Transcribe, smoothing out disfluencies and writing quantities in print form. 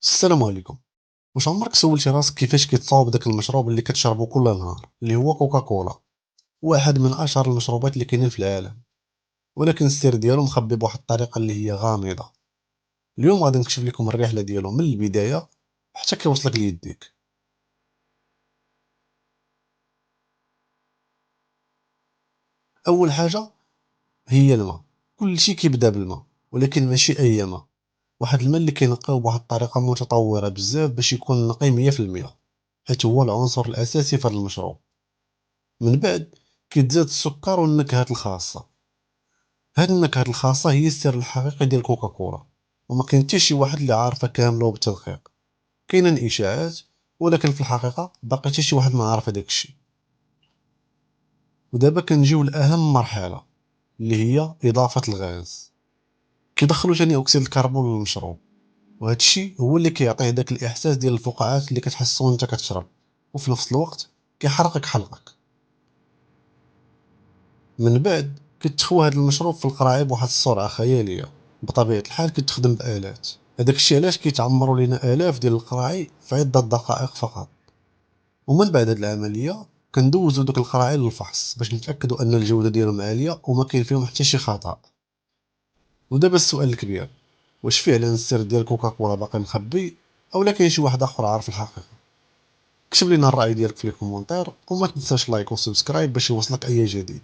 السلام عليكم. واش عمرك سولتي راسك كيفاش كيتصاوب داك المشروب اللي كتشربو كل نهار اللي هو كوكاكولا؟ واحد من اشهر المشروبات اللي كاينين في العالم، ولكن السر ديالو مخبي بواحد الطريقه اللي هي غامضه. اليوم غادي نكشف لكم الرحله ديالو من البدايه حتى كيوصلك ليديك. اول حاجه هي الماء. كل شيء كيبدا بالماء، ولكن ماشي اي ماء. واحد الماء اللي كينقيو بواحد الطريقه متطوره بزاف باش يكون نقي 100%، حيت هو العنصر الاساسي في هذا المشروب. من بعد كيتزاد السكر والنكهات الخاصه. هاد النكهات الخاصة هي السر الحقيقي ديال كوكاكولا، وما كاين حتى شي واحد اللي عارفها كاملة وبالتدقيق. كاينين إشاعات، ولكن في الحقيقة باقي حتى شي واحد ما عارف هداك الشي. ودابا كنجيو لأهم مرحلة، اللي هي إضافة الغاز. كيدخلوا ثاني أكسيد الكربون للمشروب، وهاد الشي هو اللي كيعطيه داك الإحساس ديال الفقاعات اللي كتحسو وانت كتشرب، وفي نفس الوقت كيحرقك حلقك. من بعد كتخوى هاد المشروب في القراعي بواحد السرعة خيالية. بطبيعة الحال كتخدم بآلات، هداك الشي علاش كيتعمروا لينا آلاف ديال القراعي في عدة دقائق فقط. ومن بعد هاد العملية كندوزو دوك القراعي للفحص باش نتأكدوا أن الجودة ديالهم عالية وما كاين فيهم حتى شي خطأ. ودابا السؤال الكبير، واش فعلا السر ديال كوكاكولا باقي مخبي، أولا كاين شي واحد آخر عارف الحقيقة؟ كتب لينا الرأي ديالك في الكومونتير، وما تنساش لايك وسبسكرايب باش يوصلك أي جديد.